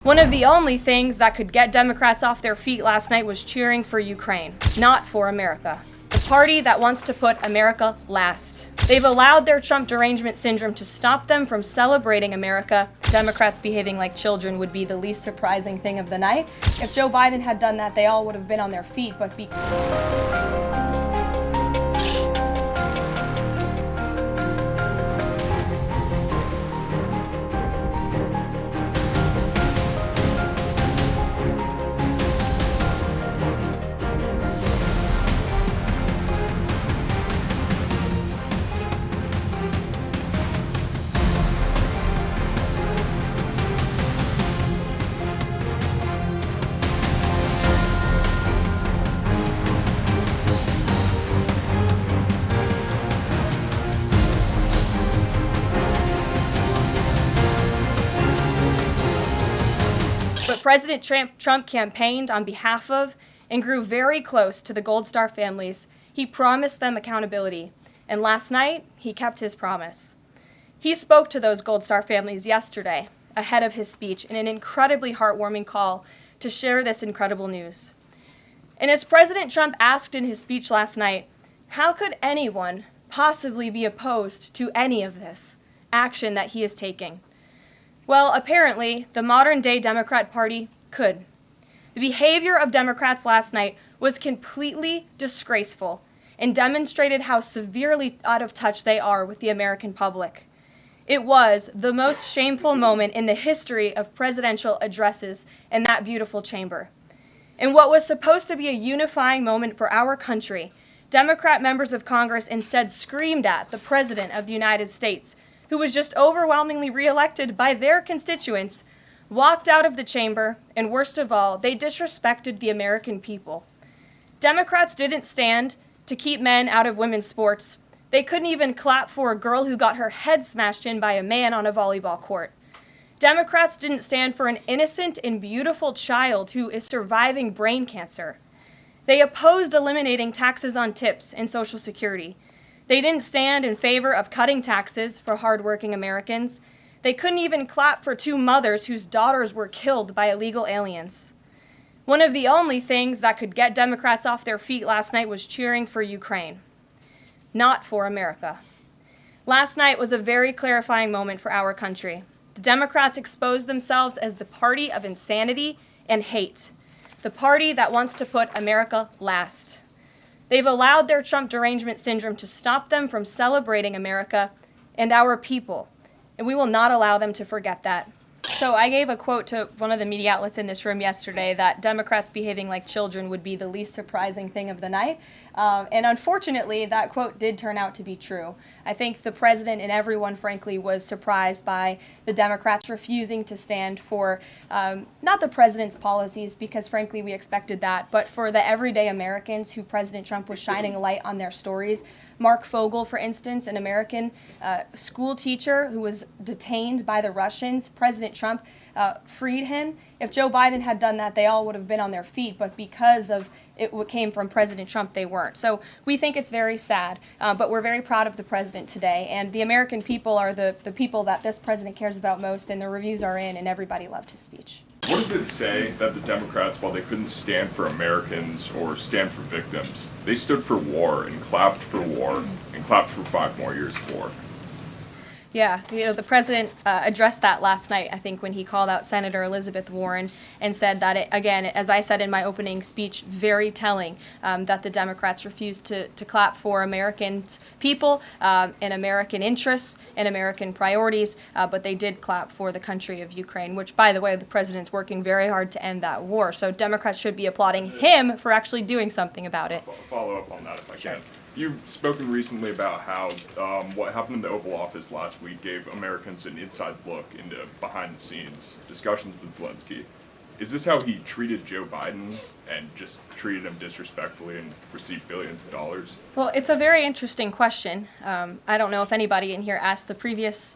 One of the only things that could get Democrats off their feet last night was cheering for Ukraine, not for America. The party that wants to put America last. They've allowed their Trump derangement syndrome to stop them from celebrating America. Democrats behaving like children would be the least surprising thing of the night. If Joe Biden had done that, they all would have been on their feet, but But President Trump campaigned on behalf of and grew very close to the Gold Star families. He promised them accountability. And last night, he kept his promise. He spoke to those Gold Star families yesterday, ahead of his speech, in an incredibly heartwarming call to share this incredible news. And as President Trump asked in his speech last night, how could anyone possibly be opposed to any of this action that he is taking? Well, apparently, the modern-day Democrat Party could. The behavior of Democrats last night was completely disgraceful and demonstrated how severely out of touch they are with the American public. It was the most shameful moment in the history of presidential addresses in that beautiful chamber. In what was supposed to be a unifying moment for our country, Democrat members of Congress instead screamed at the President of the United States, who was just overwhelmingly reelected by their constituents, walked out of the chamber, and worst of all, they disrespected the American people. Democrats didn't stand to keep men out of women's sports. They couldn't even clap for a girl who got her head smashed in by a man on a volleyball court. Democrats didn't stand for an innocent and beautiful child who is surviving brain cancer. They opposed eliminating taxes on tips and Social Security. They didn't stand in favor of cutting taxes for hardworking Americans. They couldn't even clap for two mothers whose daughters were killed by illegal aliens. One of the only things that could get Democrats off their feet last night was cheering for Ukraine, not for America. Last night was a very clarifying moment for our country. The Democrats exposed themselves as the party of insanity and hate, the party that wants to put America last. They've allowed their Trump derangement syndrome to stop them from celebrating America and our people, and we will not allow them to forget that. So I gave a quote to one of the media outlets in this room yesterday that Democrats behaving like children would be the least surprising thing of the night. And unfortunately, that quote did turn out to be true. I think the president and everyone, frankly, was surprised by the Democrats refusing to stand for not the president's policies, because frankly, we expected that, but for the everyday Americans who President Trump was shining a light on their stories. Mark Fogle, for instance, an American school teacher who was detained by the Russians. President Trump freed him. If Joe Biden had done that, they all would have been on their feet, but because of it came from President Trump, they weren't. So we think it's very sad, but we're very proud of the president today, and the American people are the people that this president cares about most, and the reviews are in, and everybody loved his speech. What does it say that the Democrats, while they couldn't stand for Americans or stand for victims, they stood for war and clapped for war and clapped for 5 more years of war? Yeah, the president addressed that last night, I think, when he called out Senator Elizabeth Warren and said that, again, as I said in my opening speech, very telling that the Democrats refused to clap for American people and American interests and American priorities, but they did clap for the country of Ukraine, which, by the way, the president's working very hard to end that war. So Democrats should be applauding him for actually doing something about it. Follow up on that if I Sure. can. You've spoken recently about how what happened in the Oval Office last week gave Americans an inside look into behind-the-scenes discussions with Zelensky. Is this how he treated Joe Biden and just treated him disrespectfully and received billions of dollars? Well, it's a very interesting question. I don't know if anybody in here asked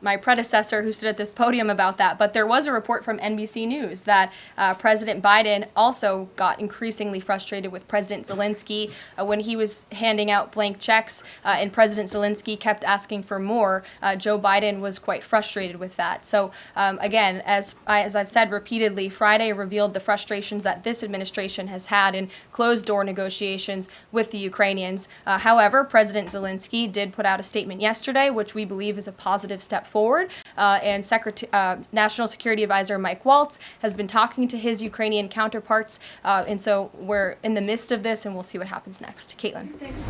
my predecessor who stood at this podium about that, but there was a report from NBC News that President Biden also got increasingly frustrated with President Zelensky when he was handing out blank checks and President Zelensky kept asking for more. Joe Biden was quite frustrated with that. So again, as I've said repeatedly, Friday revealed the frustrations that this administration has had in closed-door negotiations with the Ukrainians. However, President Zelensky did put out a statement yesterday, which we believe is a positive step forward, and National Security Advisor Mike Waltz has been talking to his Ukrainian counterparts, and so we're in the midst of this, and we'll see what happens next. Caitlin. Thanks.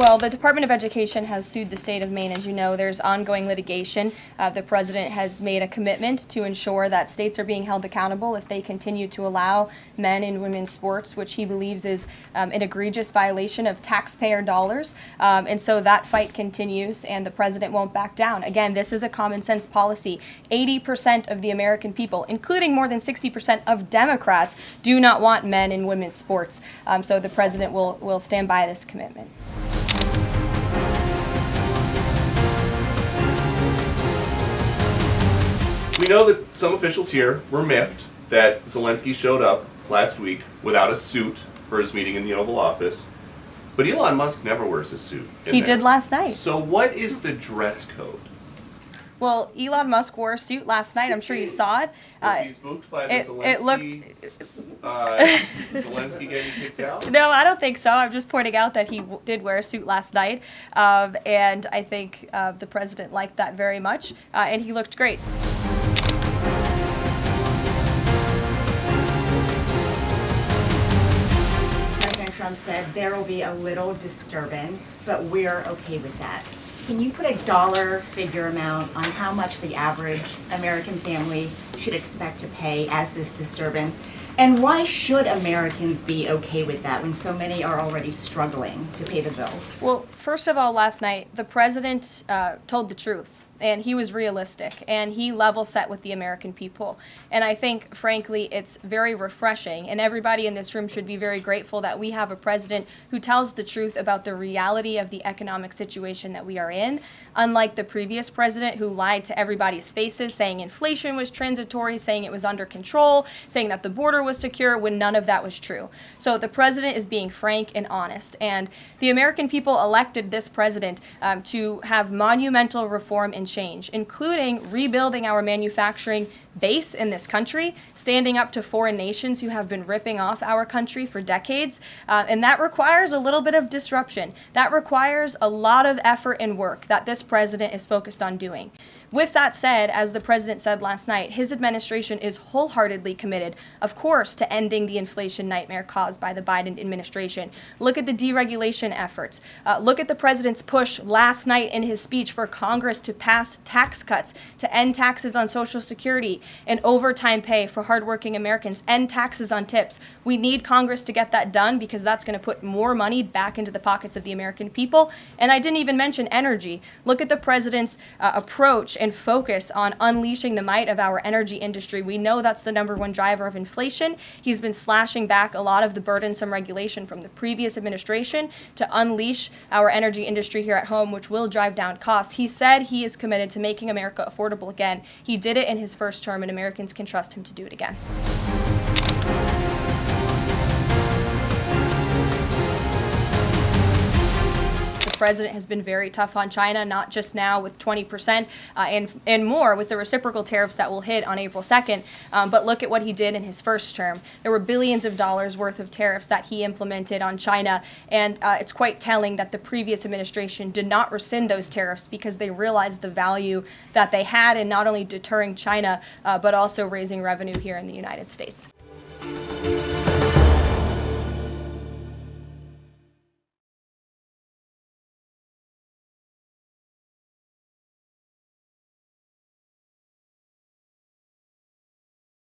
Well, the Department of Education has sued the state of Maine. As you know, there's ongoing litigation. The president has made a commitment to ensure that states are being held accountable if they continue to allow men and women's sports, which he believes is an egregious violation of taxpayer dollars. And so that fight continues, and the president won't back down. Again, this is a common sense policy. 80% of the American people, including more than 60% of Democrats, do not want men and women's sports. So the president will stand by this commitment. We know that some officials here were miffed that Zelensky showed up last week without a suit for his meeting in the Oval Office, but Elon Musk never wears a suit. He did last night. So what is the dress code? Well, Elon Musk wore a suit last night. I'm sure you saw it. Was he spooked by the Zelensky getting kicked out? No, I don't think so. I'm just pointing out that he did wear a suit last night, and I think the president liked that very much, and he looked great. President Trump said there will be a little disturbance, but we're okay with that. Can you put a dollar figure amount on how much the average American family should expect to pay as this disturbance? And why should Americans be okay with that when so many are already struggling to pay the bills? Well, first of all, last night, the president told the truth. And he was realistic, and he level set with the American people. And I think, frankly, it's very refreshing, and everybody in this room should be very grateful that we have a president who tells the truth about the reality of the economic situation that we are in, unlike the previous president who lied to everybody's faces, saying inflation was transitory, saying it was under control, saying that the border was secure, when none of that was true. So the president is being frank and honest, and the American people elected this president to have monumental reform and change, including rebuilding our manufacturing base in this country, standing up to foreign nations who have been ripping off our country for decades, and that requires a little bit of disruption. That requires a lot of effort and work that this president is focused on doing. With that said, as the president said last night, his administration is wholeheartedly committed, of course, to ending the inflation nightmare caused by the Biden administration. Look at the deregulation efforts. Look at the president's push last night in his speech for Congress to pass tax cuts, to end taxes on Social Security and overtime pay for hardworking Americans, end taxes on tips. We need Congress to get that done because that's going to put more money back into the pockets of the American people. And I didn't even mention energy. Look at the president's approach and focus on unleashing the might of our energy industry. We know that's the #1 driver of inflation. He's been slashing back a lot of the burdensome regulation from the previous administration to unleash our energy industry here at home, which will drive down costs. He said he is committed to making America affordable again. He did it in his first term, and Americans can trust him to do it again. The president has been very tough on China, not just now with 20% and more with the reciprocal tariffs that will hit on April 2nd, but look at what he did in his first term. There were billions of dollars worth of tariffs that he implemented on China, and it's quite telling that the previous administration did not rescind those tariffs because they realized the value that they had in not only deterring China, but also raising revenue here in the United States.